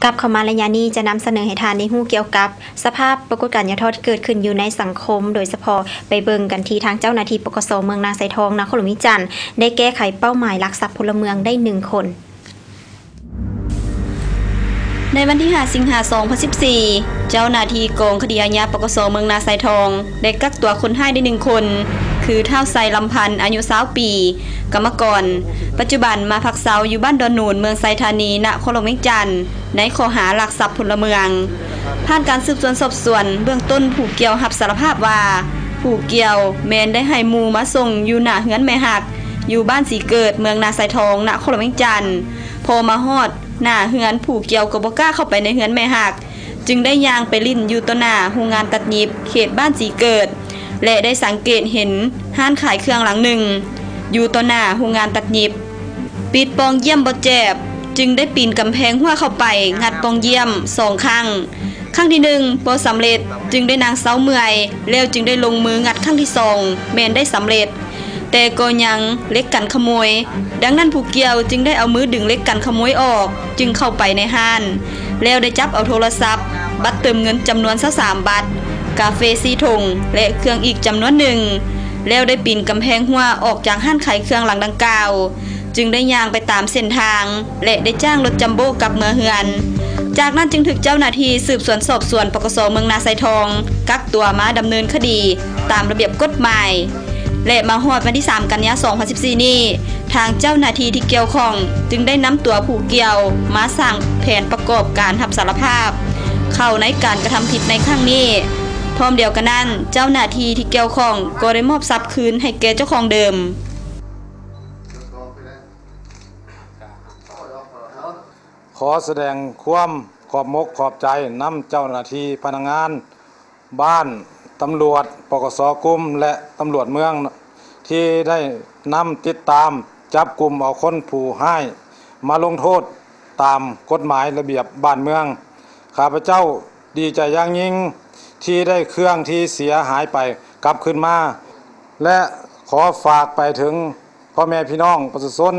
กับเข้ามาระยะนี้จะนำเสนอให้ทานในหู้เกี่ยวกับสภาพปรากฏการณ์ยาทอที่เกิดขึ้นอยู่ในสังคมโดยเฉพาะไปเบิ่งกันที่ทางเจ้าหน้าที่ปกส.เมืองนาไซทองนครหลวงวิจันทร์ได้แก้ไขเป้าหมายลักทรัพย์พลเมืองได้1 คนในวันที่5 สิงหาคม 2014 เจ้าหน้าที่กองคดีอาญาปกส.เมืองนาไซทองได้กักตัวคนให้ได้1 คนคือเฒ่าไซลำพันธ์อายุ20 ปีกรรมกรปัจจุบันมาพักเซาอยู่บ้านดอนนูนเมืองไซธานีนครหลวงวิจันทร์ในข้อหาลักทรัพย์พลเมืองผ่านการสืบสวนสอบสวนเบื้องต้นผู้เกี่ยวรับสารภาพว่าผู้เกี่ยวแม้นได้ให้หมู่มาส่งอยู่หน้าเฮือนแม่ฮักอยู่บ้านสีเกิดเมืองนาไซทองนครหลวงวิจันทร์พอมาฮอดหน้าเฮือนผู้เกี่ยวก็บ่กล้าเข้าไปในเฮือนแม่ฮักจึงได้ย่างไปลิ้นอยู่ต่อหน้าโรงงานตัดยิบเขตบ้านสีเกิดและได้สังเกตเห็นห้านขายเครื่องหลังหนึ่งอยู่ต่อหน้าโรงงานตัดยิบปิดปองเยี่ยมบ่แจบจึงได้ปีนกำแพงหัวเข้าไปงัดปองเยี่ยม2 ครั้งที่1บ่สำเร็จจึงได้นางเซาเมื่อยแล้วจึงได้ลงมืองัดครั้งที่2แม้นได้สำเร็จแต่ก็ยังเล็กกันขโมยดังนั้นผู้เกี่ยวจึงได้เอามือดึงเล็กกันขโมยออกจึงเข้าไปในห้านแล้วได้จับเอาโทรศัพท์บัตรเติมเงินจำนวน23 บัตรกาแฟ4 ถุงและเครื่องอีกจำนวน1แล้วได้ปีนกำแพงหัวออกจากห้านขายเครื่องหลังดังกล่าวจึงได้ย่างไปตามเส้นทางและได้จ้างรถจัมโบ้กลับเมืองเฮือนจากนั้นจึงถึกเจ้าหน้าที่สืบสวนสอบสวนปกส.เมืองนาไซทองกักตัวมาดำเนินคดีตามระเบียบกฎหมายและมาฮอดวันที่3 กันยายน 2014 นี้ทางเจ้าหน้าที่ที่เกี่ยวข้องจึงได้นำตัวผู้เกี่ยวมาสร้างแผนประกอบการรับสารภาพเข้าในการกระทำผิดในครั้งนี้พร้อมเดียวกันนั้นเจ้าหน้าที่ที่เกี่ยวข้องก็ได้มอบทรัพย์คืนให้แก่เจ้าของเดิมขอแสดงความขอบมกขอบใจนำเจ้าหน้าที่พนักงานบ้านตำรวจปกส.กลุ่มและตำรวจเมืองที่ได้นำติดตามจับกลุ่มเอาคนผู้ให้มาลงโทษตามกฎหมายระเบียบบ้านเมืองข้าพเจ้าดีใจอย่างยิ่งที่ได้เครื่องที่เสียหายไปกลับคืนมาและขอฝากไปถึงพ่อแม่พี่น้องประชาชน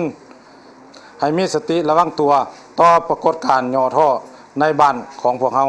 ให้มีสติระวังตัวต่อปรากฏการณ์ย่อท่อในบ้านของพวกเรา